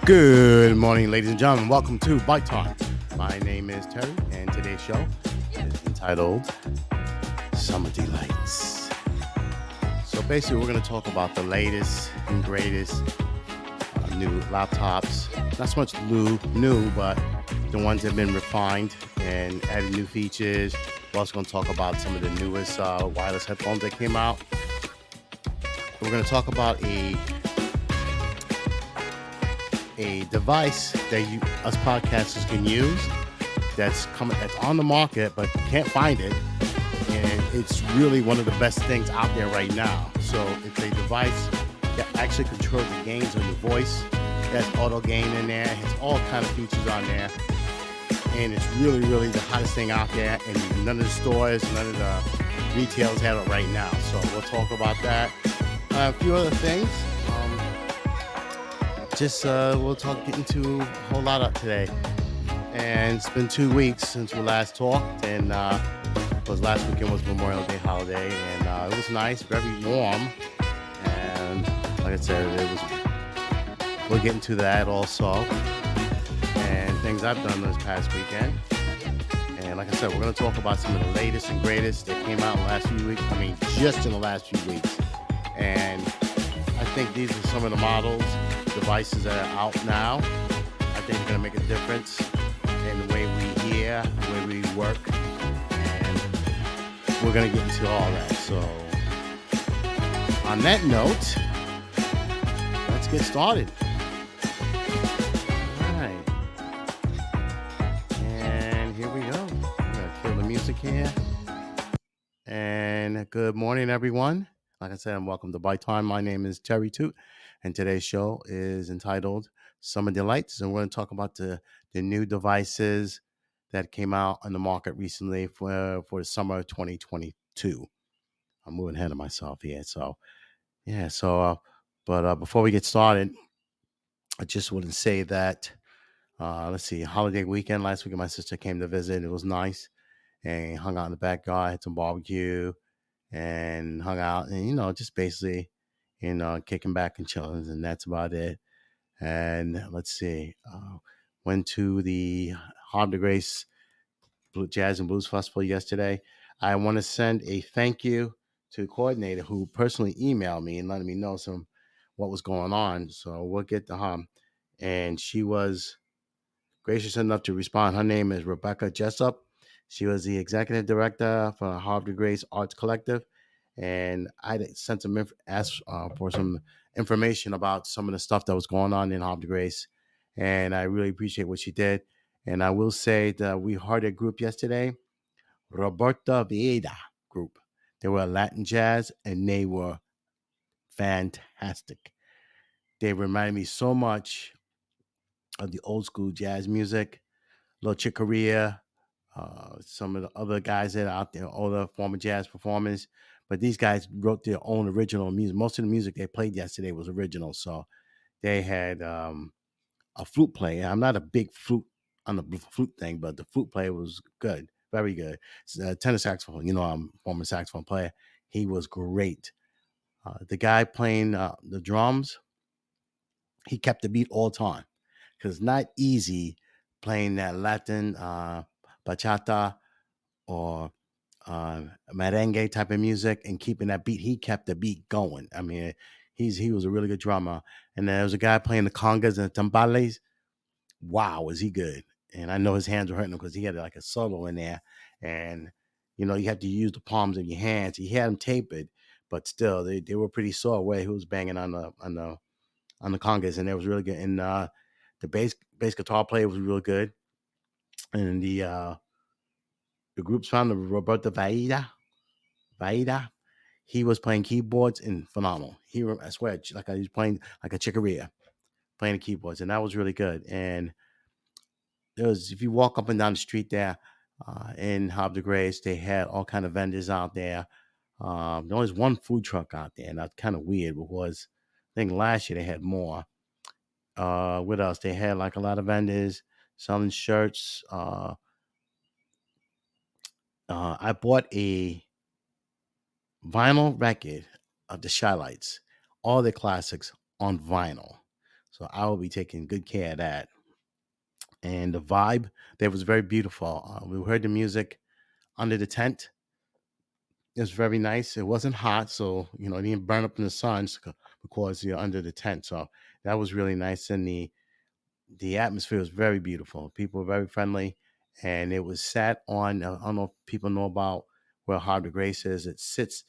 Good morning, ladies and gentlemen. Welcome to Bite Time. My name is Terry, and today's show is entitled Summer Delights. So basically, we're going to talk about the latest and greatest new laptops. Not so much new, but the ones that have been refined and added new features. We're also going to talk about some of the newest wireless headphones that came out. We're going to talk about a device that us podcasters can use that's on the market but can't find it, and it's really one of the best things out there right now. So it's a device that actually controls the gains on your voice. It has auto gain in there. It has all kind of features on there, and it's really the hottest thing out there, and none of the stores, none of the retailers have it right now. So we'll talk about that. A few other things. We'll get into a whole lot of today. And it's been 2 weeks since we last talked, and because last weekend was Memorial Day holiday, and it was nice, very warm, and like I said, we'll get into that also, and things I've done this past weekend. And like I said, we're going to talk about some of the latest and greatest that came out in the last few weeks. I mean, just in the last few weeks. And I think these are some of the models, devices that are out now. I think they're going to make a difference in the way we hear, the way we work, and we're going to get into all that. So on that note, let's get started. All right. And here we go. I'm going to kill the music here. And good morning, everyone. Like I said, welcome to Bite Time. My name is Terry Toot, and today's show is entitled Summer Delights. And we're going to talk about the new devices that came out on the market recently for the summer of 2022. I'm moving ahead of myself here. So, yeah. But before we get started, I just want to say that, let's see, holiday weekend. Last weekend, my sister came to visit. It was nice, and hung out in the backyard, had some barbecue, and hung out, and just basically, kicking back and chilling, and that's about it. And let's see, went to the Havre de Grace Jazz and Blues Festival yesterday. I want to send a thank you to the coordinator who personally emailed me and letting me know what was going on. So we'll get to her, and she was gracious enough to respond. Her name is Rebecca Jessup. She was the executive director for Havre de Grace Arts Collective, and I sent asked for some information about some of the stuff that was going on in Havre de Grace, and I really appreciate what she did. And I will say that we heard a group yesterday, Roberta Vieda group. They were Latin jazz, and they were fantastic. They reminded me so much of the old school jazz music, Little Chick Corea, some of the other guys that are out there, all the former jazz performers. But these guys wrote their own original music. Most of the music they played yesterday was original. So they had a flute player. I'm not a big flute on the flute thing, but the flute player was good, very good. Tenor saxophone, I'm a former saxophone player. He was great. The guy playing the drums, he kept the beat all the time, because it's not easy playing that Latin bachata or merengue type of music and keeping that beat. He kept the beat going. I mean, he was a really good drummer. And then there was a guy playing the congas and the timbales. Wow, was he good? And I know his hands were hurting him because he had like a solo in there, and you have to use the palms of your hands. He had them tapered, but still, they were pretty sore where he was banging on the congas, and it was really good. And the bass guitar player was real good, and the group's founder, Roberto Vaida, he was playing keyboards and phenomenal. I swear, like he was playing like a chicoria, playing the keyboards, and that was really good. And if you walk up and down the street there in Havre de Grace, they had all kind of vendors out there. There was one food truck out there, and that's kind of weird because I think last year they had more. What else? They had like a lot of vendors selling shirts. I bought a vinyl record of the Shy Lights, all the classics on vinyl. So I will be taking good care of that. And the vibe there was very beautiful. We heard the music under the tent. It was very nice. It wasn't hot, so it didn't burn up in the sun because you're under the tent. So that was really nice, and the atmosphere was very beautiful. People were very friendly, and it was sat on. I don't know if people know about where Harbor Grace is. It sits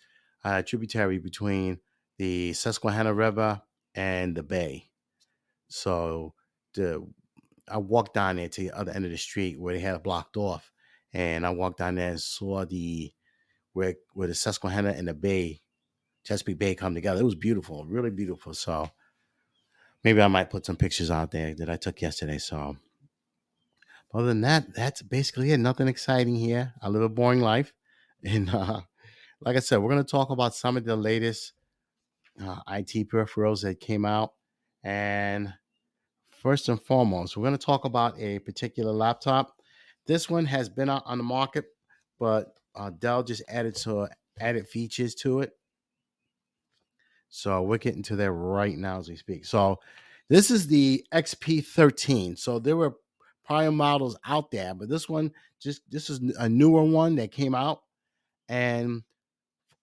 tributary between the Susquehanna River and the bay. So the I walked down there to the other end of the street where they had it blocked off, and I walked down there and saw the where the Susquehanna and the bay, Chesapeake Bay, come together. It was beautiful, really beautiful. So maybe I might put some pictures out there that I took yesterday. So other than that, that's basically it. Nothing exciting here. I live a boring life, and like I said, we're going to talk about some of the latest IT peripherals that came out. And first and foremost, we're going to talk about a particular laptop. This one has been out on the market, but Dell just added features to it. So we're getting to that right now as we speak. So this is the XP13. So there were prior models out there, but this is a newer one that came out. And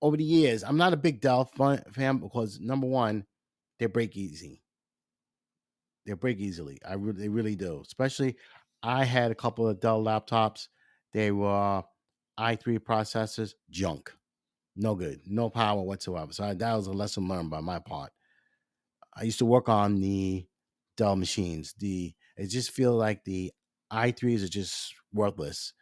over the years, I'm not a big Dell fan because number one, they break easy. They break easily. They really do. Especially, I had a couple of Dell laptops. They were i3 processors, junk, no good, no power whatsoever. So that was a lesson learned by my part. I used to work on the Dell machines. It just feel like the i3s are just worthless.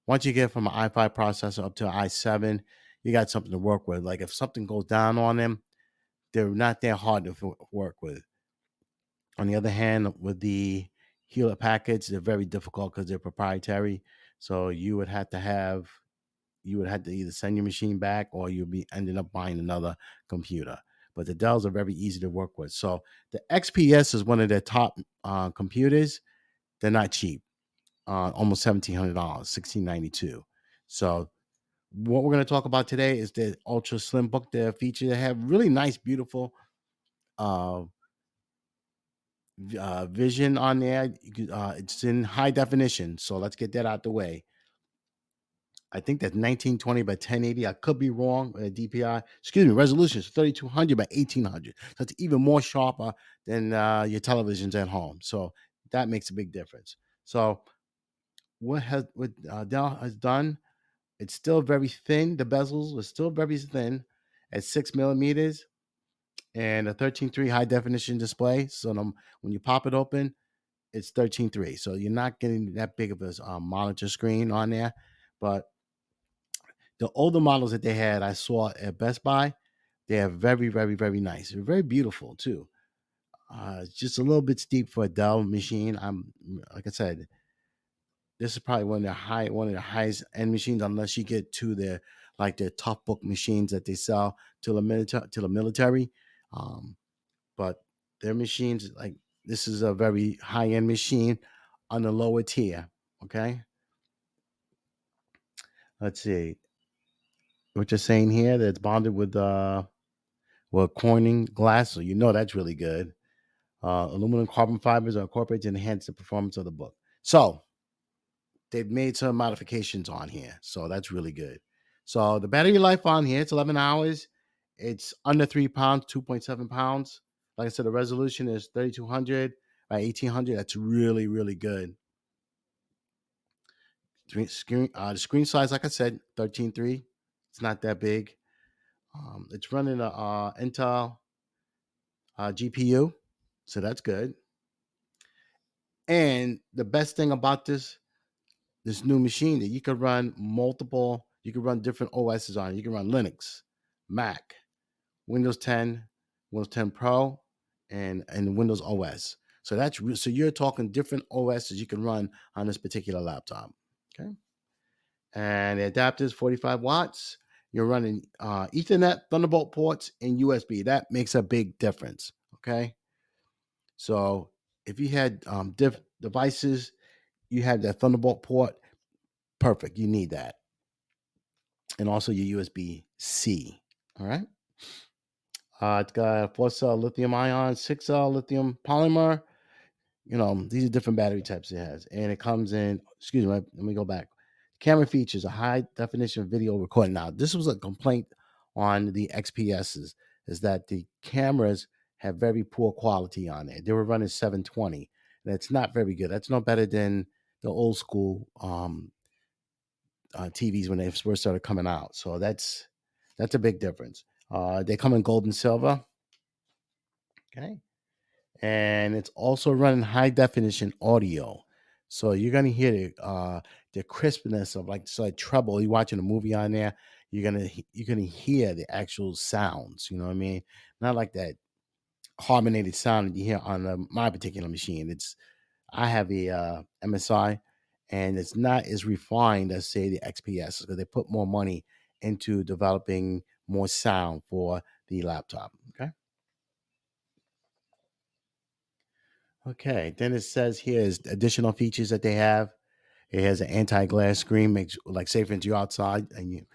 Once you get from an i5 processor up to an i7, you got something to work with. Like if something goes down on them, they're not that hard to work with. On the other hand, with the Hewlett Packards, they're very difficult because they're proprietary. So you would have to either send your machine back or you'll be ending up buying another computer. But the Dells are very easy to work with. So the XPS is one of their top computers. They're not cheap, almost $1,700, $1,692. So what we're going to talk about today is the Ultra Slim Book. Their feature they have really nice, beautiful uh, vision on there. It's in high definition. So let's get that out the way. I think that's 1920 by 1080. I could be wrong. DPI, excuse me, resolution is 3200 by 1800. So it's even more sharper than your televisions at home. So that makes a big difference. So what Dell has done? It's still very thin. The bezels are still very thin at 6 millimeters and a 13.3 high definition display. So when you pop it open, it's 13.3. So you're not getting that big of a monitor screen on there, but the older models that they had, I saw at Best Buy, they are very, very, very nice. They're very beautiful too. It's just a little bit steep for a Dell machine. I'm like I said, this is probably one of the highest end machines, unless you get to the tough book machines that they sell to the military. Um, but their machines, like this is a very high end machine on the lower tier. Okay, let's see what you're saying here. That's bonded with Corning glass, so that's really good. Aluminum carbon fibers are incorporated to enhance the performance of the book. So they've made some modifications on here, so that's really good. So the battery life on here, it's 11 hours. It's under 3 pounds, 2.7 pounds. Like I said, the resolution is 3200 by 1800. That's really, really good. The screen size, like I said, 13.3. It's not that big. It's running a Intel GPU, so that's good. And the best thing about this new machine that you can run different OSs on. You can run Linux, Mac, Windows 10, Windows 10 Pro, and Windows OS. So so you're talking different OSs you can run on this particular laptop. Okay, and the adapter is 45 watts. You're running Ethernet, Thunderbolt ports, and USB. That makes a big difference. Okay, so if you had devices, you had that Thunderbolt port. Perfect. You need that. And also your USB C. All right. It's got a 4 cell lithium ion, 6 cell lithium polymer. These are different battery types it has. And it comes in, excuse me, let me go back. Camera features a high definition video recording. Now, this was a complaint on the XPSs, is that the cameras have very poor quality on it. They were running 720, and it's not very good. That's no better than the old school TVs when they first started coming out. So that's a big difference. They come in gold and silver. Okay. And it's also running high definition audio. So you're gonna hear the crispness of like treble. You're watching a movie on there, you're gonna hear the actual sounds. You know what I mean? Not like that carbonated sound that you hear on my particular machine. I have a MSI, and it's not as refined as say the XPS because they put more money into developing more sound for the laptop. Okay. Okay. Then it says here is additional features that they have. It has an anti-glass screen, makes like say for instance you're outside and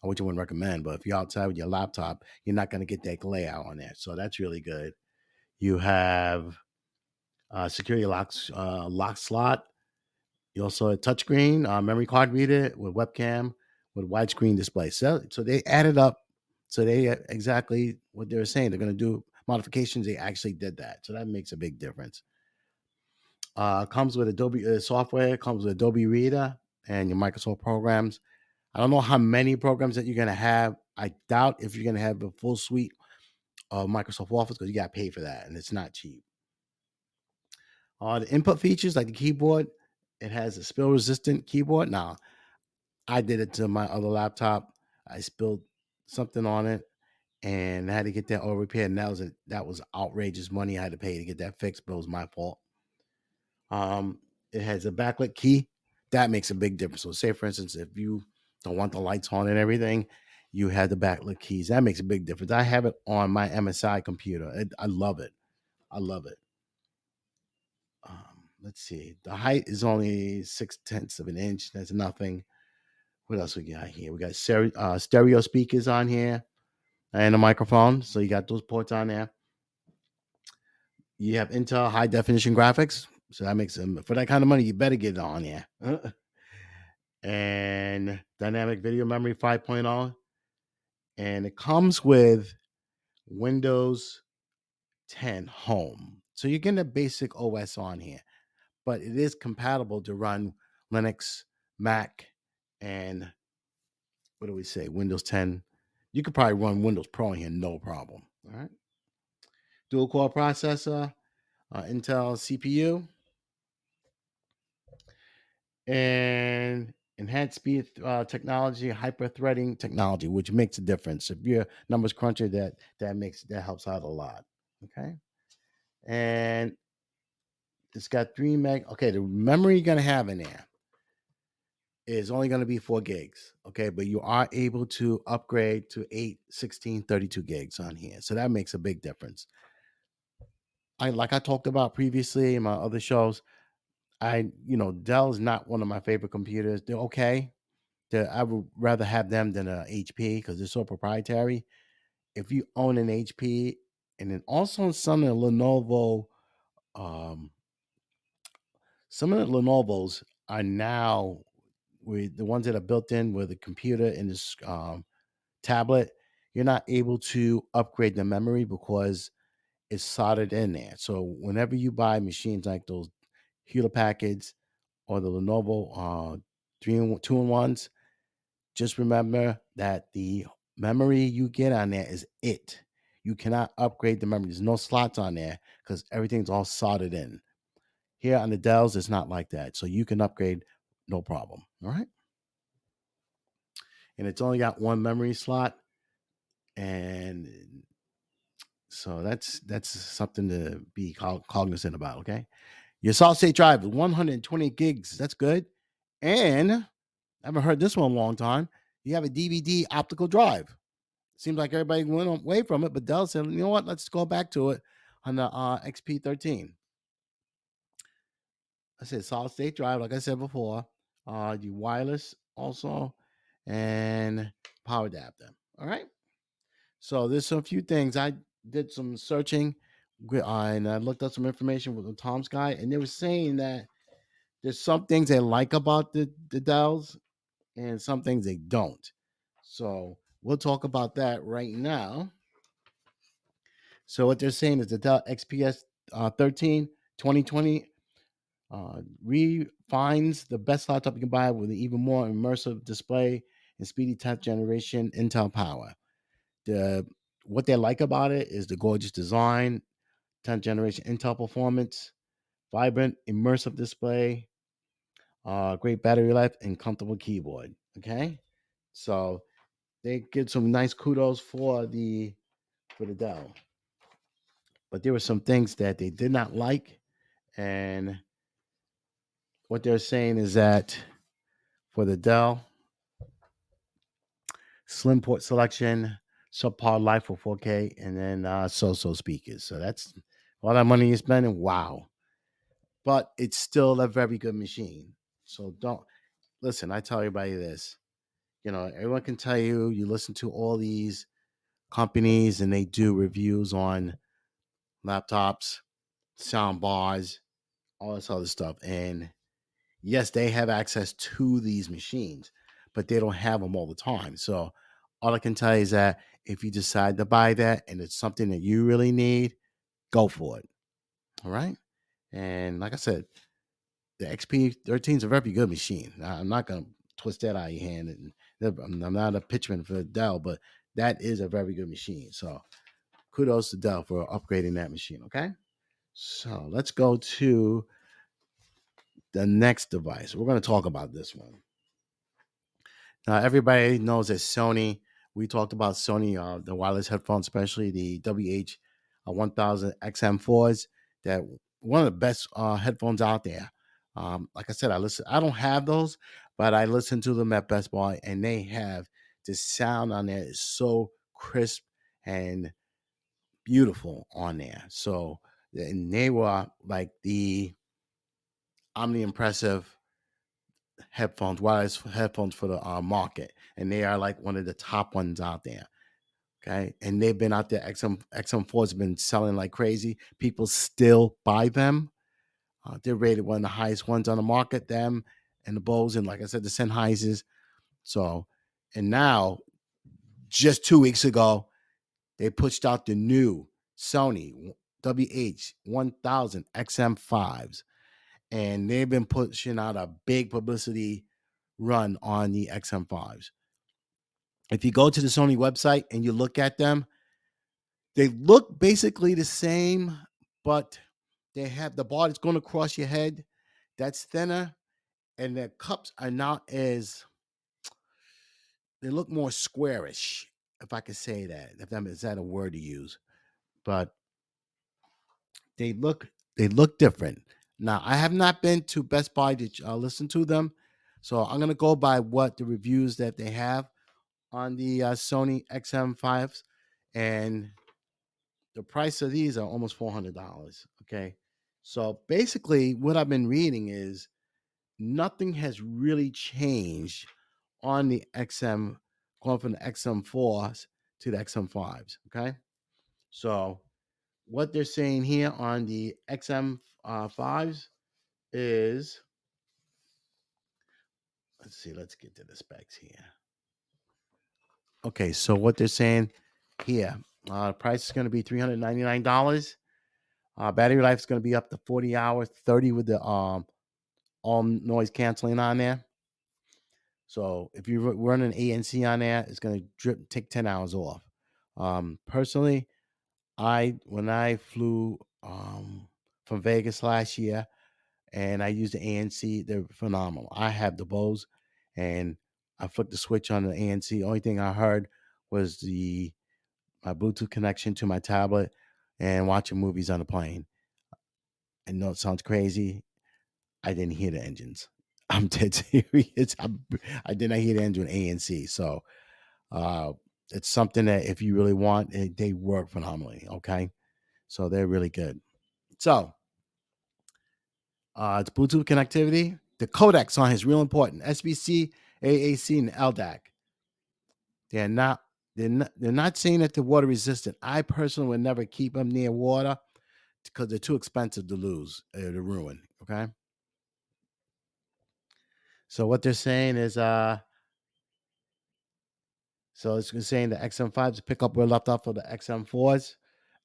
I wouldn't recommend, but if you're outside with your laptop, you're not going to get that glare out on there. So that's really good. You have security lock slot. You also a touchscreen, memory card reader with webcam with widescreen display. So they added up. So they exactly what they were saying. They're going to do modifications. They actually did that. So that makes a big difference. Comes with Adobe software. Comes with Adobe Reader and your Microsoft programs. I don't know how many programs that you're going to have. I doubt if you're going to have a full suite of Microsoft Office because you got to pay for that and it's not cheap. The input features like the keyboard, it has a spill resistant keyboard. Now, I did it to my other laptop. I spilled something on it and I had to get that all repaired. And that was outrageous money I had to pay to get that fixed, but it was my fault. It has a backlit key. That makes a big difference. So, say for instance, if you don't want the lights on and everything, you have the backlit keys. That makes a big difference. I have it on my MSI computer. I love it. I love it. Let's see. The height is only 6/10 of an inch. That's nothing. What else we got here? We got stereo speakers on here and a microphone. So you got those ports on there. You have Intel high definition graphics. So that makes them for that kind of money, you better get it on there. And dynamic video memory 5.0. And it comes with Windows 10 Home. So you're getting a basic OS on here, but it is compatible to run Linux, Mac, and what do we say? Windows 10. You could probably run Windows Pro in here, no problem. All right. Dual core processor, Intel CPU, and enhanced speed technology, hyper threading technology, which makes a difference. If your numbers cruncher, that helps out a lot. Okay. And it's got 3 meg. Okay, the memory you're gonna have in there is only gonna be 4 gigs. Okay, but you are able to upgrade to 8, 16, 32 gigs on here. So that makes a big difference. I talked about previously in my other shows. Dell is not one of my favorite computers. They're okay. I would rather have them than a HP because they're so proprietary. If you own an HP, and then also some of the um, some of the Lenovo's are now with the ones that are built in with a computer in this tablet. You're not able to upgrade the memory because it's soldered in there. So whenever you buy machines like those Hewlett Packards or the Lenovo 2-in-1s, just remember that the memory you get on there is it. You cannot upgrade the memory. There's no slots on there because everything's all soldered in. Here on the Dells, it's not like that. So you can upgrade no problem. All right. And it's only got one memory slot. And so that's something to be cognizant about. Okay. Your solid state drive is 120 gigs. That's good. And I haven't heard this one in a long time. You have a DVD optical drive. Seems like everybody went away from it, but Dell said, you know what? Let's go back to it on the XP13. I said solid state drive, like I said before. You wireless also, and power adapter. All right. So there's a few things. I did some searching and I looked up some information with Tom's Guy, and they were saying that there's some things they like about the Dells and some things they don't. So we'll talk about that right now. So what they're saying is the Dell XPS 13 2020 refines the best laptop you can buy with an even more immersive display and speedy 10th generation Intel power. The What they like about it is the gorgeous design, 10th generation Intel performance, vibrant immersive display, great battery life, and comfortable keyboard. Okay, so they get some nice kudos for the Dell, but there were some things that they did not like, and what they're saying is that for the Dell, slim port selection, subpar life for 4K, and then so-so speakers. So that's all that money you're spending. Wow, but it's still a very good machine. So don't listen. I tell everybody this. Everyone can tell you. You listen to all these companies, and they do reviews on laptops, sound bars, all this other stuff. And yes, they have access to these machines, but they don't have them all the time. So all I can tell you is that if you decide to buy that and it's something that you really need, go for it. All right. And like I said, the XP13 is a very good machine. Now, I'm not going to twist that out of your hand. And I'm not a pitchman for Dell, but that is a very good machine. So kudos to Dell for upgrading that machine. Okay. So let's go to the next device. We're going to talk about this one. Now, everybody knows that Sony, we talked about Sony, the wireless headphones, especially the WH 1000 XM4s, that one of the best headphones out there. Like I said, I don't have those, but I listen to them at Best Buy, and they have the sound on there is so crisp and beautiful on there. So, and they were like the omni impressive headphones, wireless headphones for the market, and they are like one of the top ones out there. Okay, and they've been out there. XM4 has been selling like crazy. People still buy them. They're rated one of the highest ones on the market. Them and the Bose, and like I said, the Sennheisers. So, and now, just 2 weeks ago, they pushed out the new Sony WH 1000 XM5s, and they've been pushing out a big publicity run on the XM5s. If you go to the Sony website and you look at them, they look basically the same, but they have the bar that's going across your head that's thinner, and their cups are not as, they look more squarish, if I could say that. If that is that a word to use, but they look they look different. Now, I have not been to Best Buy to listen to them, so I'm gonna go by what the reviews that they have on the Sony XM5s, and the price of these are almost $400. Okay, so basically, what I've been reading is nothing has really changed on the XM, going from the XM4s to the XM5s. Okay, so what they're saying here on the XM5s is, let's get to the specs here. Okay, so what they're saying here, price is going to be $399. Battery life is going to be up to 40 hours, 30 with the all noise canceling on there. So if you run an ANC on there, it's going to take 10 hours off. Personally, when I flew from Vegas last year and I used the ANC, they're phenomenal. I have the Bose, and I flipped the switch on the ANC. Only thing I heard was my Bluetooth connection to my tablet and watching movies on the plane. I know it sounds crazy. I didn't hear the engines. I'm dead serious. I did not hear the engine ANC. So uh, it's something that if you really want, they work phenomenally. Okay, so they're really good. So it's Bluetooth connectivity. The codecs on is real important. SBC, AAC, and LDAC. They're not They're not saying that they're water resistant. I personally would never keep them near water because they're too expensive to lose to ruin. Okay, so what they're saying is so it's saying the XM5s pick up where left off of the XM4s.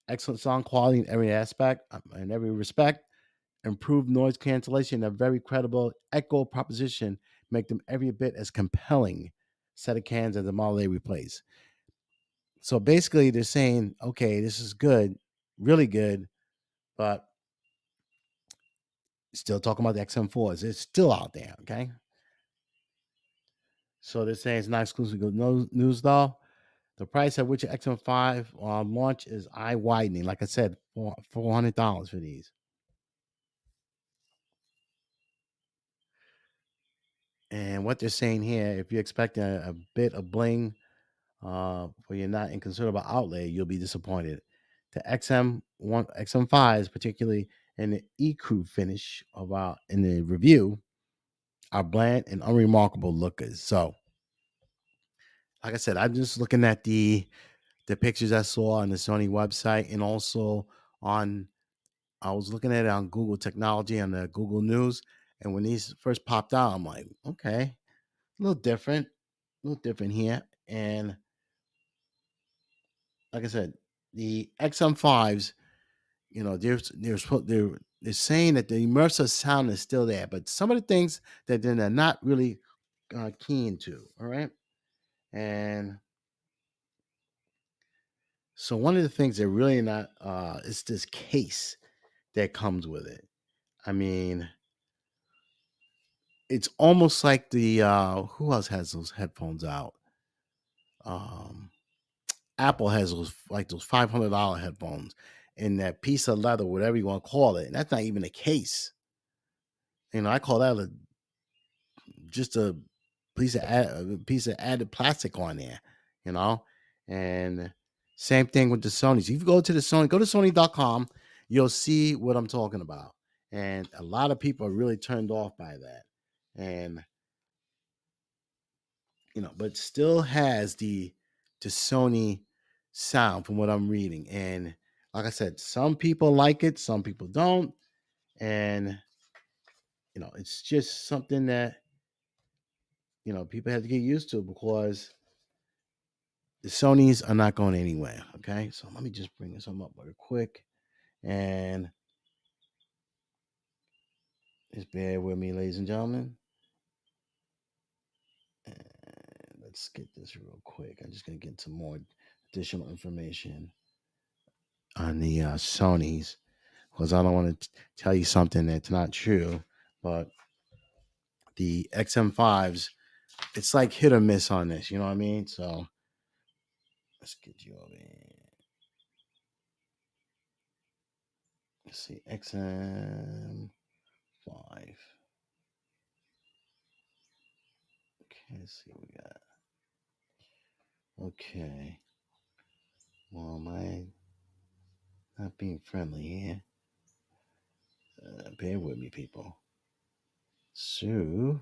Excellent sound quality in every aspect, in every respect. Improved noise cancellation, a very credible echo proposition, make them every bit as compelling set of cans as the model they replace. So basically, they're saying, okay, this is good, really good, but still talking about the XM4s. It's still out there, okay? So they're saying it's not exclusive news, though. The price at which XM5 launch is eye widening. Like I said, $400 for these. And what they're saying here, if you're expecting a bit of bling for your not inconsiderable outlay, you'll be disappointed. The XM5s, particularly in the E-Crew finish of our in the review, are bland and unremarkable lookers. So, like I said, I'm just looking at the pictures I saw on the Sony website, and also on I was looking at it on Google Technology on the Google News, and when these first popped out, I'm like, okay, a little different here. And like I said, the XM5s, they're saying that the immersive sound is still there, but some of the things that they're not really keen to. All right, and so one of the things they're really not is this case that comes with it. I mean, it's almost like the who else has those headphones out? Um, Apple has those $500 headphones and that piece of leather, whatever you want to call it. And that's not even a case. I call that just a piece of added plastic on there. You know, and same thing with the Sony's. If you go to Sony.com, you'll see what I'm talking about. And a lot of people are really turned off by that. And but still has the Sony sound from what I'm reading. And like I said, some people like it, some people don't. And it's just something that people have to get used to because the Sonys are not going anywhere. Okay, so let me just bring this up real quick and just bear with me, ladies and gentlemen. And let's get this real quick. I'm just gonna get some more additional information on the Sonys because I don't want to tell you something that's not true. But the XM5s, it's like hit or miss on this. You know what I mean? So let's get you over here. Let's see, XM5. Okay, let's see what we got. Okay. Well, am I not being friendly here? Bear with me, people. So,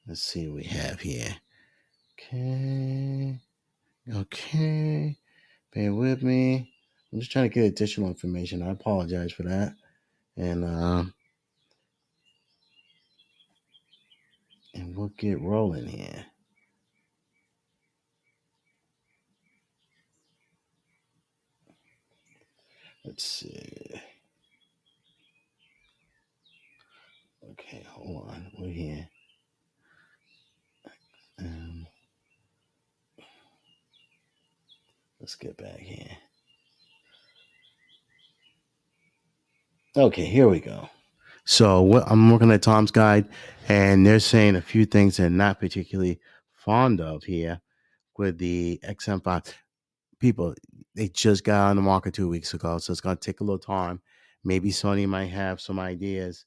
let's see what we have here. Okay. Okay. Bear with me. I'm just trying to get additional information. I apologize for that. And we'll get rolling here. Let's see. Okay, hold on. We're here. Um, let's get back here. Okay, here we go. So I'm looking at Tom's guide, and they're saying a few things they're not particularly fond of here with the XM5. People, they just got on the market 2 weeks ago, so it's going to take a little time. Maybe Sony might have some ideas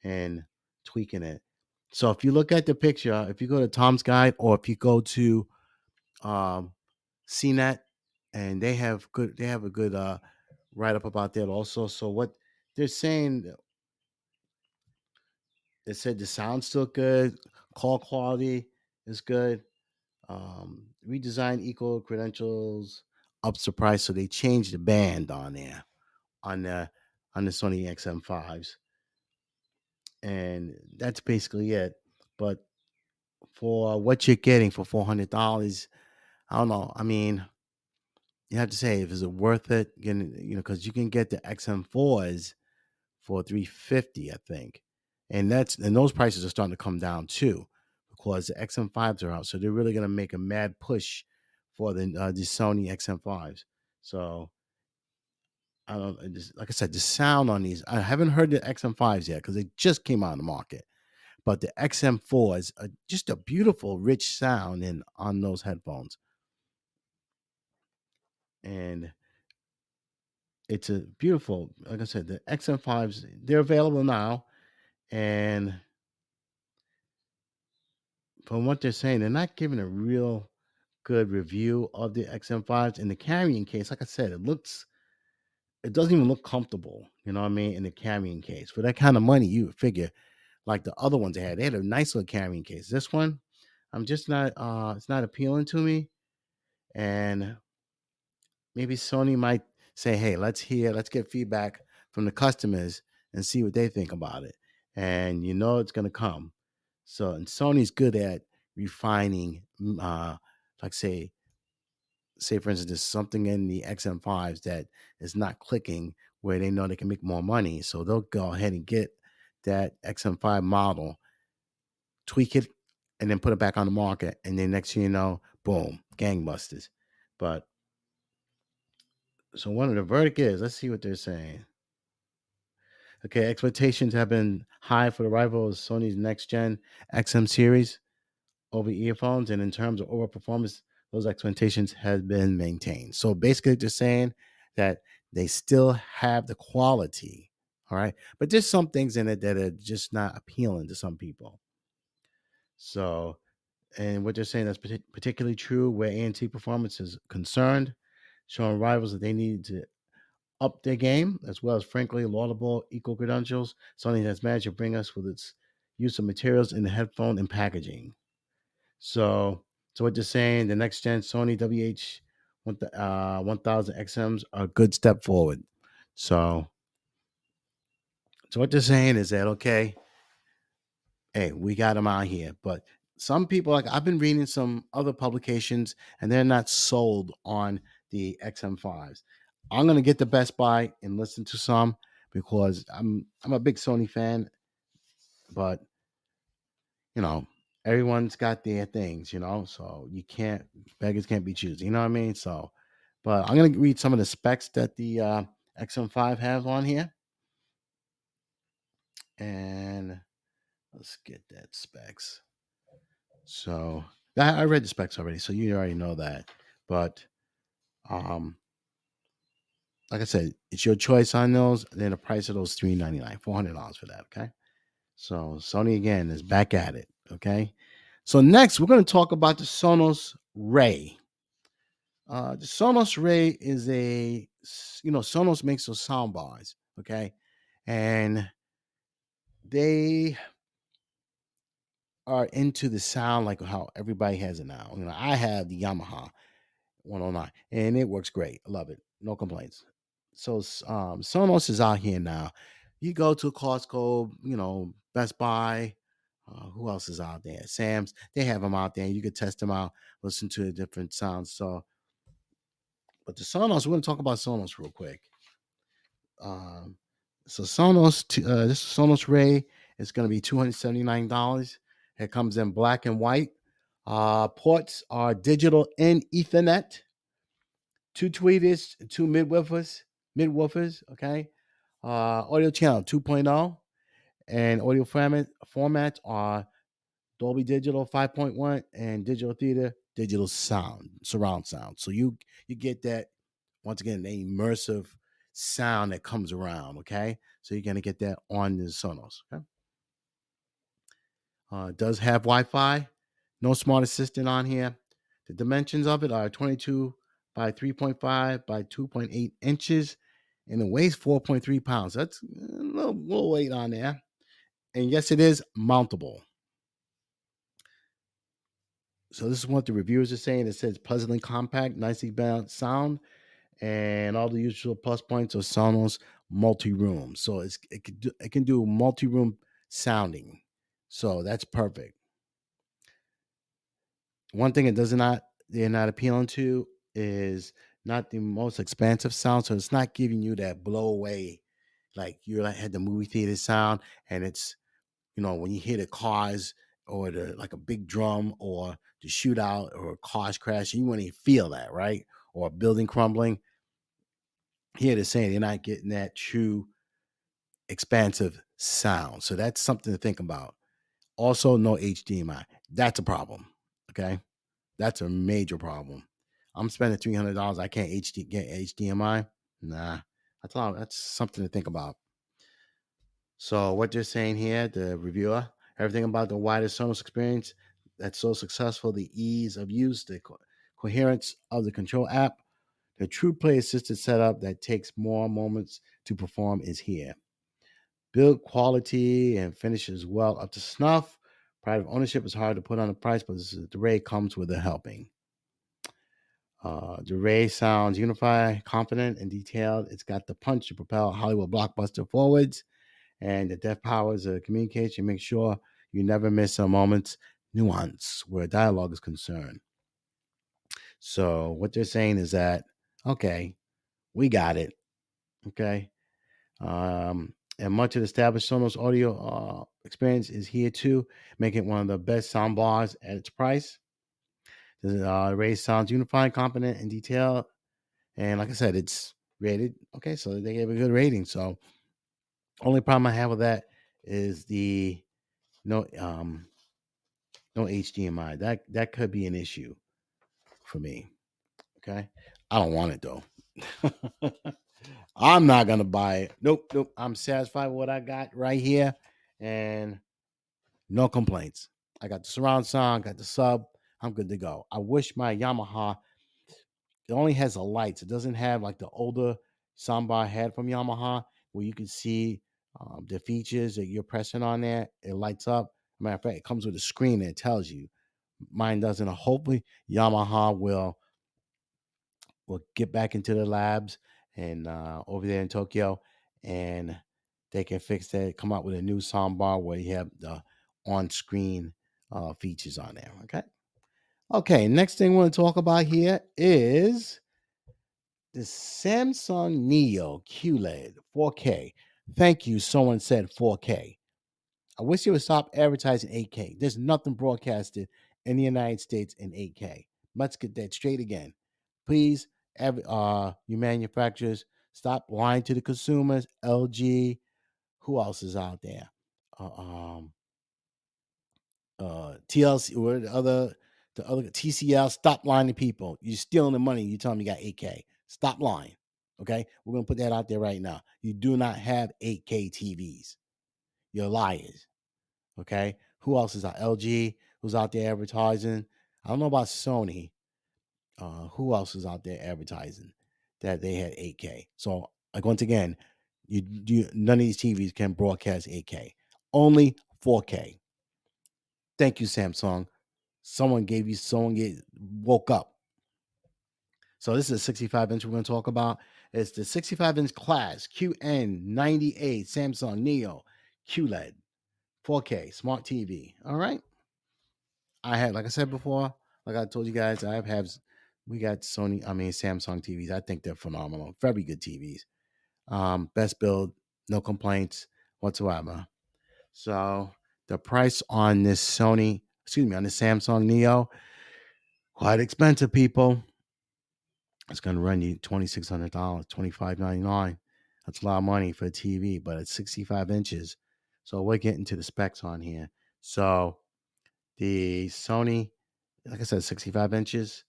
and tweaking it. So if you look at the picture, if you go to Tom's guide or if you go to um, CNET, and they have a good write up about that also. So what they're saying, they said the sound's still good, call quality is good, redesigned eco credentials ups the price, so they changed the band on there on the Sony XM5s, and that's basically it. But for what you're getting for $400, I don't know. I mean, you have to say, if is it worth it? Getting, because you can get the XM4s for 350, I think, and those prices are starting to come down too, because the XM5s are out. So they're really gonna make a mad push for the Sony XM5s. So I don't like I said, the sound on these. I haven't heard the XM5s yet because they just came out on the market. But the XM4s are just a beautiful, rich sound in on those headphones, and it's a beautiful. Like I said, the XM5s, they're available now, and from what they're saying, they're not giving a real good review of the XM5s in the carrying case. Like I said, it doesn't even look comfortable. You know what I mean? In the carrying case, for that kind of money, you would figure like the other ones they had a nice little carrying case. This one, I'm just not. It's not appealing to me, and maybe Sony might say, "Hey, let's get feedback from the customers and see what they think about it." And it's going to come. So, and Sony's good at refining, like say for instance, there's something in the XM5s that is not clicking where they know they can make more money, so they'll go ahead and get that XM5 model, tweak it, and then put it back on the market, and then next thing you know, boom, gangbusters. But so one of the verdict is, let's see what they're saying. Okay, expectations have been high for the arrival of Sony's next gen XM series over earphones, and in terms of overall performance, those expectations have been maintained. So basically, they're saying that they still have the quality, all right, but there's some things in it that are just not appealing to some people. So, and what they're saying that's particularly true where ANT performance is concerned, showing rivals that they need to up their game, as well as frankly laudable eco credentials. Sony has managed to bring us with its use of materials in the headphone and packaging. So, so what they're saying, the next gen Sony WH 1000 XMs are a good step forward. So, so what they're saying is that okay, hey, we got them out here, but some people, like I've been reading some other publications, and they're not sold on the XM5s. I'm gonna get the Best Buy and listen to some because I'm a big Sony fan, but you know everyone's got their things, so you can't beggars can't be choosy. You know what I mean? So, but I'm gonna read some of the specs that the XM5 has on here, and let's get that specs. So I read the specs already, so you already know that. But um, like I said, it's your choice on those. Then the price of those $399, $400 for that. Okay. So Sony again is back at it. Okay. So next we're going to talk about the Sonos Ray. The Sonos Ray is Sonos makes those sound bars. Okay, and they are into the sound like how everybody has it now. I have the Yamaha 109, and it works great. I love it. No complaints. So Sonos is out here now. You go to Costco, Best Buy. Who else is out there? Sam's. They have them out there. You could test them out, listen to the different sounds. So, but the Sonos, we're going to talk about Sonos real quick. Um, so this Sonos Ray is going to be $279. It comes in black and white. Ports are digital and Ethernet. Two tweeters, two mid woofers. Okay. Audio channel 2.0, and audio formats are Dolby Digital 5.1 and Digital Theater digital sound, surround sound. So you get that, once again, the immersive sound that comes around. Okay, so you're gonna get that on the Sonos. Okay, it does have Wi-Fi, no smart assistant on here. The dimensions of it are 22 by 3.5 by 2.8 inches, and it weighs 4.3 pounds. That's a little weight on there. And yes, it is mountable. So this is what the reviewers are saying. It says pleasantly compact, nicely balanced sound, and all the usual plus points of Sonos multi-room. So it can do multi-room sounding. So that's perfect. One thing it does not they're not appealing to is not the most expansive sound. So it's not giving you that blow away like you like had the movie theater sound, and it's when you hear the cars or the like a big drum or the shootout or cars crashing, you want to feel that, right? Or a building crumbling. Here they're saying they're not getting that true expansive sound. So that's something to think about. Also, no HDMI. That's a problem. Okay. That's a major problem. I'm spending $300. I can't get HDMI. Nah, that's something to think about. So what they're saying here, the reviewer, everything about the widest Sonos experience that's so successful, the ease of use, the coherence of the control app, the true play assisted setup that takes more moments to perform is here. Build quality and finishes well up to snuff. Pride of ownership is hard to put on a price, but the Ray comes with a helping. The Ray sounds unified, confident, and detailed. It's got the punch to propel Hollywood blockbuster forwards, and the depth powers of communication. Make sure you never miss a moment's nuance where dialogue is concerned. So what they're saying is that okay, we got it. Okay, and much of the established Sonos audio experience is here too, making it one of the best sound bars at its price. The Ray sounds unified, confident, and detailed. And like I said, it's rated. Okay, so they gave a good rating. So only problem I have with that is the no no HDMI. That could be an issue for me. Okay, I don't want it though. I'm not gonna buy it. Nope, nope. I'm satisfied with what I got right here, and no complaints. I got the surround sound, got the sub. I'm good to go. I wish my Yamaha it only has the lights. It doesn't have like the older soundbar had from Yamaha where you can see the features that you're pressing on there. It lights up. Matter of fact, it comes with a screen that tells you. Mine doesn't. Hopefully, Yamaha will get back into the labs and over there in Tokyo, and they can fix that. Come out with a new soundbar where you have the on-screen features on there. Okay. Okay. Next thing we want to talk about here is the Samsung Neo QLED 4K. Thank you. Someone said 4K. I wish you would stop advertising 8K. There's nothing broadcasted in the United States in 8K. Let's get that straight again. Please, you manufacturers, stop lying to the consumers. LG, who else is out there? Uh, um, TLC, or the other TCL. Stop lying to people. You're stealing the money. You tell them you got 8K. Stop lying. Okay, we're gonna put that out there right now. You do not have 8K TVs. You're liars. Okay. Who else is out? LG, who's out there advertising. I don't know about Sony. Who else is out there advertising that they had 8K? So, like once again, none of these TVs can broadcast 8K. Only 4K. Thank you, Samsung. Woke up. So this is a 65 inch we're going to talk about. It's the 65-inch class QN98 Samsung Neo QLED 4K smart TV. All right. Like I said before, like I told you guys, we got Samsung TVs. I think they're phenomenal. Very good TVs. Best build, no complaints whatsoever. So the price on this on the Samsung Neo, quite expensive, people. It's going to run you $2,600, $2,599. That's a lot of money for a TV, but it's 65 inches. So we're getting to the specs on here. So the Sony, like I said, 65 inches.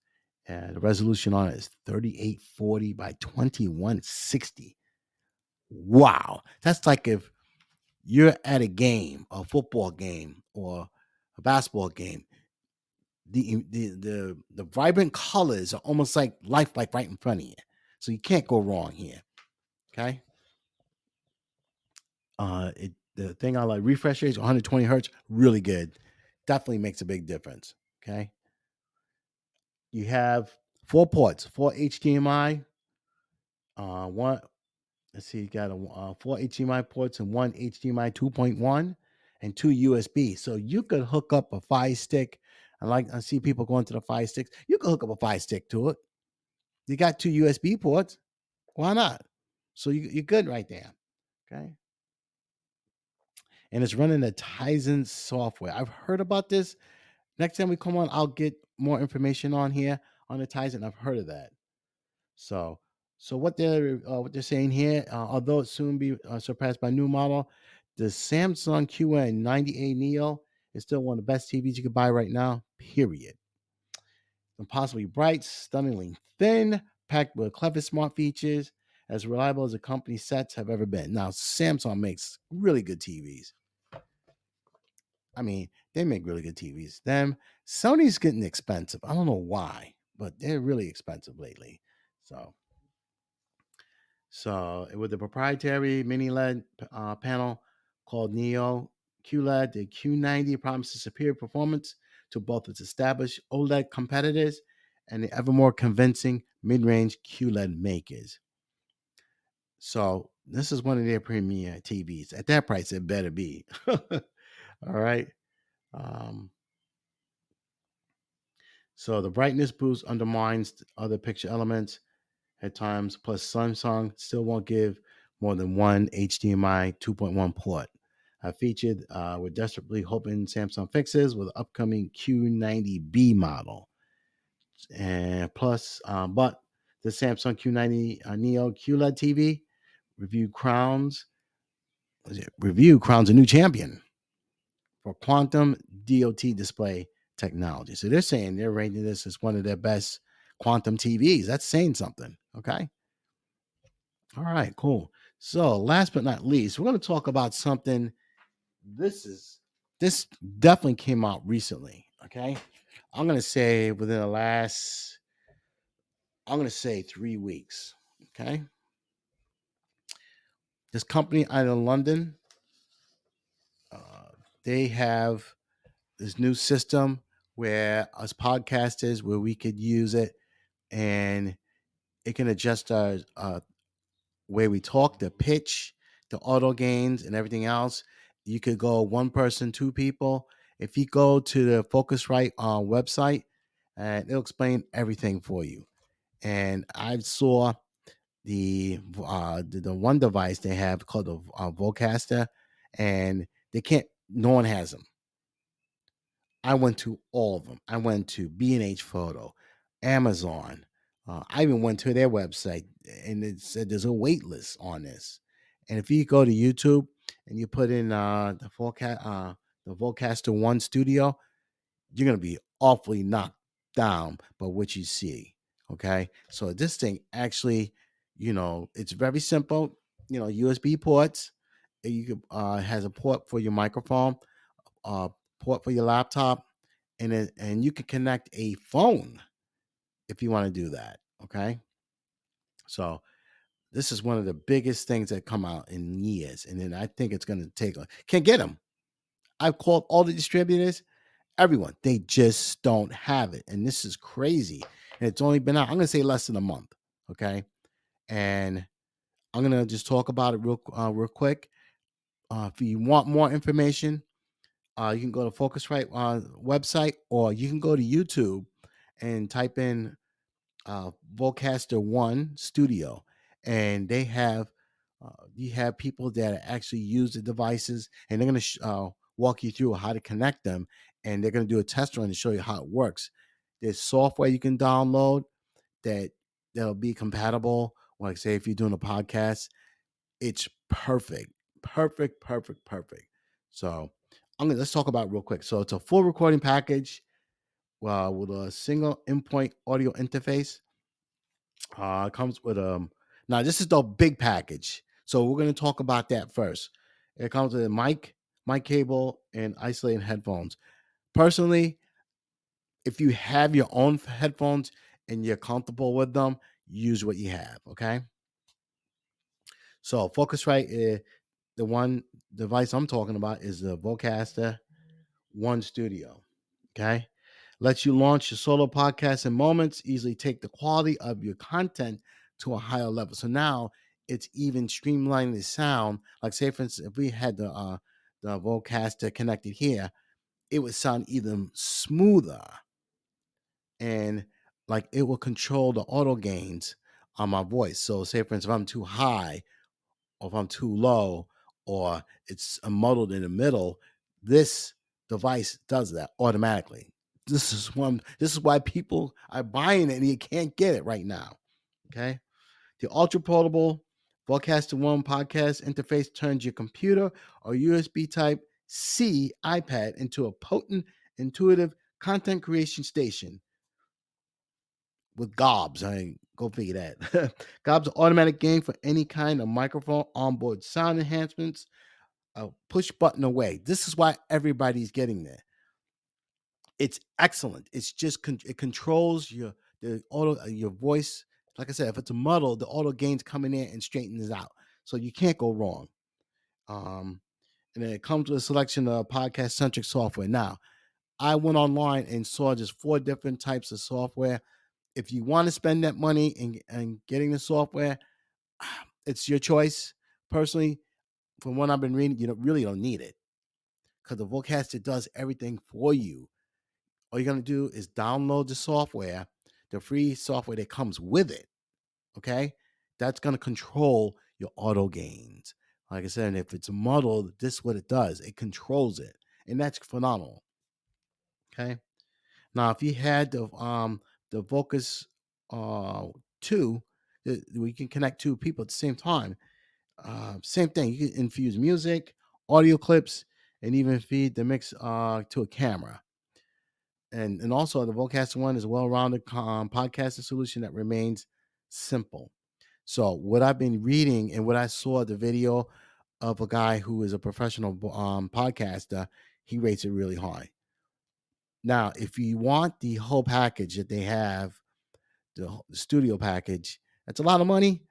And the resolution on it is 3840 by 2160. Wow. That's like if you're at a game, a football game or a basketball game. The vibrant colors are almost like lifelike right in front of you. So you can't go wrong here. Okay. The thing I like, refresh rate 120 hertz, really good. Definitely makes a big difference. Okay. You have 4 ports, 4 HDMI, one. Let's see, you got 4 HDMI ports and one HDMI 2.1 and 2 USB. So you could hook up a Fire Stick. I see people going to the Fire Sticks. You could hook up a Fire Stick to it. You got 2 USB ports. Why not? So you're good right there. Okay. And it's running the Tizen software. I've heard about this. Next time we come on, I'll get more information on here on the Tizen. I've heard of that. So, what they're saying here, although it soon be surpassed by new model, the Samsung QN98 Neo is still one of the best TVs you can buy right now. Period. Impossibly bright, stunningly thin, packed with clever smart features, as reliable as the company's sets have ever been. Now, Samsung makes really good TVs. I mean, they make really good TVs. Sony's getting expensive. I don't know why, but they're really expensive lately. So with the proprietary mini LED panel called Neo QLED, the Q90 promises superior performance to both its established OLED competitors and the ever more convincing mid-range QLED makers. So this is one of their premier TVs. At that price, it better be. All right. Um, so the brightness boost undermines other picture elements at times, plus Samsung still won't give more than one HDMI 2.1 port. I featured we're desperately hoping Samsung fixes with the upcoming Q90B model. And plus, but the Samsung Q90 Neo QLED TV review crowns a new champion for quantum DOT display technology. So they're saying they're rating this as one of their best quantum TVs. That's saying something. Okay. All right, cool. So, last but not least, we're going to talk about something. This definitely came out recently. Okay, I'm going to say within the last, I'm going to say 3 weeks. Okay, this company out of London, uh, they have this new system where us podcasters, where we could use it, and it can adjust our way we talk, the pitch, the auto gains, and everything else. You could go one person, two people. If you go to the Focusrite website, and it'll explain everything for you. And I saw the one device they have called the Vocaster, and they can't. No one has them. I went to all of them. I went to B&H Photo, Amazon. I even went to their website, and it said there's a wait list on this. And if you go to YouTube and you put in the Vocaster One Studio, you're gonna be awfully knocked down by what you see. Okay, so this thing actually, it's very simple. USB ports. You could has a port for your microphone, uh, port for your laptop, and you can connect a phone if you want to do that. Okay, so this is one of the biggest things that come out in years, and then I think it's going to take. Can't get them. I've called all the distributors, everyone. They just don't have it, and this is crazy. And it's only been out. I'm going to say less than a month. Okay, and I'm going to just talk about it real quick. If you want more information, you can go to Focusrite website, or you can go to YouTube and type in Vocaster One Studio, and they have you have people that actually use the devices, and they're going to walk you through how to connect them, and they're going to do a test run to show you how it works. There's software you can download that'll be compatible. Like say if you're doing a podcast, it's perfect, perfect, perfect, perfect. So let's talk about it real quick. So it's a full recording package with a single endpoint audio interface. It comes with now this is the big package. So we're going to talk about that first. It comes with a mic cable, and isolating headphones. Personally, if you have your own headphones and you're comfortable with them, use what you have. Okay. So Focusrite, the one device I'm talking about is the Vocaster One Studio. Okay. Lets you launch your solo podcast in moments, easily take the quality of your content to a higher level. So now it's even streamlining the sound. Like, say, for instance, if we had the Vocaster connected here, it would sound even smoother, and like it will control the auto gains on my voice. So, say, for instance, if I'm too high, or if I'm too low, or it's muddled in the middle, this device does that automatically. This is why people are buying it and you can't get it right now. Okay. The ultra portable Vocaster One podcast interface turns your computer or USB Type C iPad into a potent, intuitive content creation station with gobs. I mean, go figure that. Gobs are automatic gain for any kind of microphone, onboard sound enhancements, a push button away. This is why everybody's getting there. It's excellent. It's just it controls the auto your voice. Like I said, if it's a muddle, the auto gains coming in and straightens it out, so you can't go wrong. Um, and then it comes with a selection of podcast centric software. Now, I went online and saw just 4 different types of software. If you want to spend that money in getting the software, it's your choice. Personally, from what I've been reading, you really don't need it because the Vocaster does everything for you. All you're going to do is download the software, the free software that comes with it. Okay. That's going to control your auto gains. Like I said, if it's muddled, this is what it does. It controls it. And that's phenomenal. Okay. Now, if you had the Vocus 2, we can connect 2 people at the same time. Same thing. You can infuse music, audio clips, and even feed the mix to a camera. And also the Vocaster One is a well-rounded podcasting solution that remains simple. So what I've been reading and what I saw the video of a guy who is a professional podcaster, he rates it really high. Now, if you want the whole package that they have, the studio package, that's a lot of money.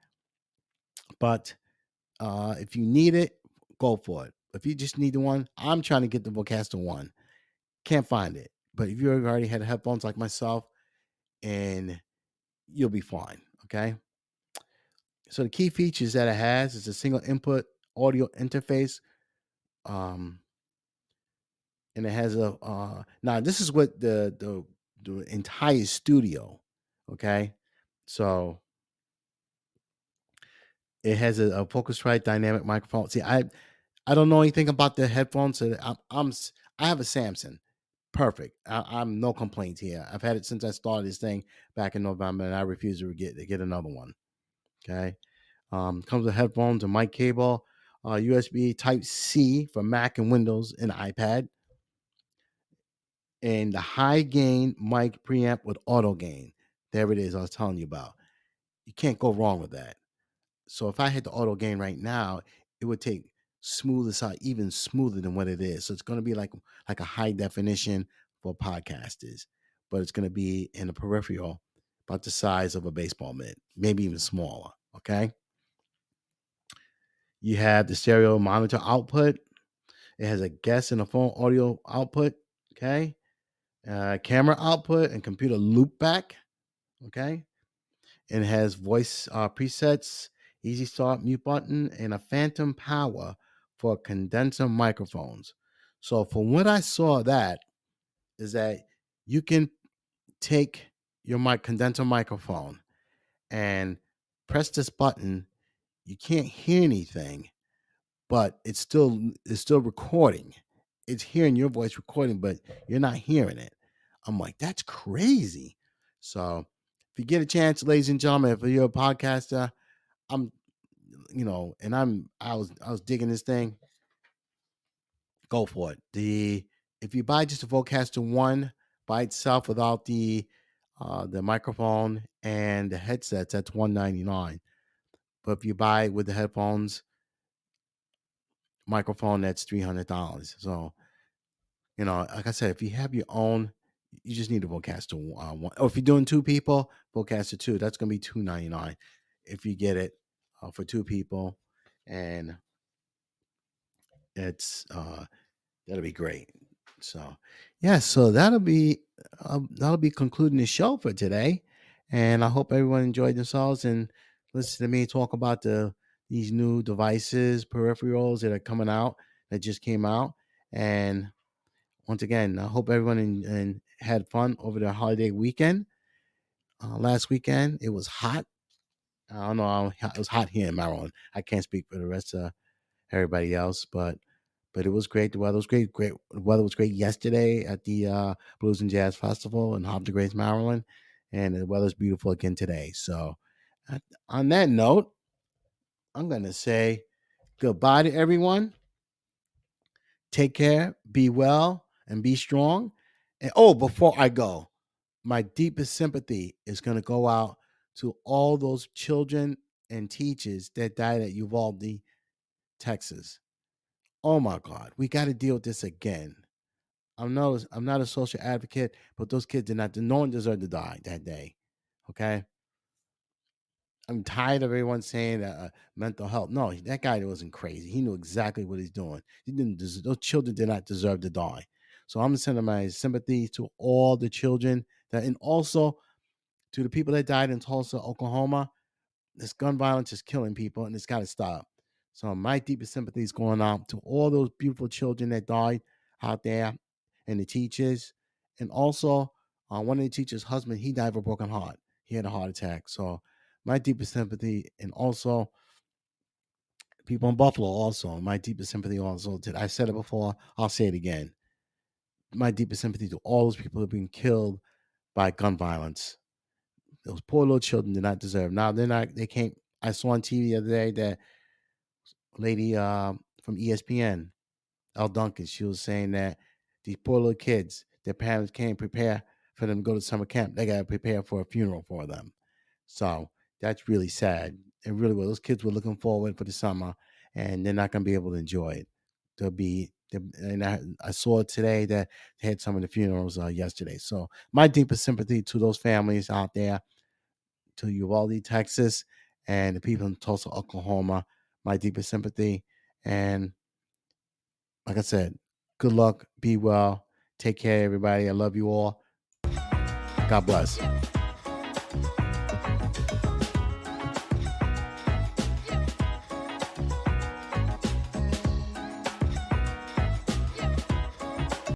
But if you need it, go for it. If you just need the one, I'm trying to get the Vocaster One. Can't find it. But if you already had headphones like myself, and you'll be fine. Okay. So the key features that it has is a single input audio interface. Um, and it has a now this is what the entire studio. Okay. So it has a Focusrite dynamic microphone. See, I don't know anything about the headphones. So I have a Samson. Perfect. I'm no complaints here. I've had it since I started this thing back in November, and I refuse to get another one. Okay. Comes with headphones, a mic cable, USB Type C for Mac and Windows and iPad, and the high gain mic preamp with auto gain. There it is. I was telling you about. You can't go wrong with that. So if I hit the auto gain right now, it would take smoother side even smoother than what it is. So it's going to be like a high definition for podcasters, but it's going to be in the peripheral about the size of a baseball mitt, maybe even smaller. Okay. You have the stereo monitor output. It has a guest and a phone audio output. Okay. Camera output and computer loopback. Okay. And it has voice presets, easy start mute button, and a phantom power for condenser microphones. So from what I saw, that is that you can take your mic condenser microphone and press this button. You can't hear anything, but it's still recording. It's hearing your voice recording, but you're not hearing it. I'm like, that's crazy. So if you get a chance, ladies and gentlemen, if you're a podcaster, I'm and I was digging this thing, go for it. If you buy just a Vocaster One by itself without the microphone and the headsets, that's $199. But if you buy with the headphones, microphone, that's $300. So, like I said, if you have your own, you just need a Vocaster One. Or if you're doing 2 people, Vocaster Two, that's gonna be $299 if you get it for 2 people, and it's that'll be great. So, yeah, so that'll be concluding the show for today, and I hope everyone enjoyed themselves and listen to me talk about these new devices, peripherals that are coming out that just came out. And once again, I hope everyone had fun over the holiday weekend. Last weekend it was hot. I don't know. It was hot here in Maryland. I can't speak for the rest of everybody else, but it was great. The weather was great. Great. The weather was great yesterday at the Blues and Jazz Festival in Havre de Grace, Maryland, and the weather's beautiful again today. So, uh, on that note, I'm gonna say goodbye to everyone. Take care. Be well and be strong. And oh, before I go, my deepest sympathy is gonna go out to all those children and teachers that died at Uvalde, Texas. Oh my God, we got to deal with this again. I'm not a social advocate, but those kids did not. No one deserved to die that day. Okay, I'm tired of everyone saying that mental health. No, that guy wasn't crazy. He knew exactly what he's doing. He didn't. Those children did not deserve to die. So I'm sending my sympathy to all the children that, and also to the people that died in Tulsa, Oklahoma. This gun violence is killing people, and it's got to stop. So my deepest sympathy is going out to all those beautiful children that died out there, and the teachers, and also one of the teachers' husband. He died of a broken heart. He had a heart attack. So my deepest sympathy, and also people in Buffalo. Also, my deepest sympathy. Also, did I said it before? I'll say it again. My deepest sympathy to all those people who have been killed by gun violence. Those poor little children did not deserve. Now they're not. They can't. I saw on TV the other day that lady from ESPN, Al Duncan, she was saying that these poor little kids, their parents can't prepare for them to go to summer camp. They got to prepare for a funeral for them. So that's really sad. And really, well, those kids were looking forward for the summer, and they're not going to be able to enjoy it. And I saw today that they had some of the funerals yesterday. So my deepest sympathy to those families out there, to Uvalde, Texas, and the people in Tulsa, Oklahoma. My deepest sympathy. And like I said, good luck, be well, take care, everybody. I love you all. God bless.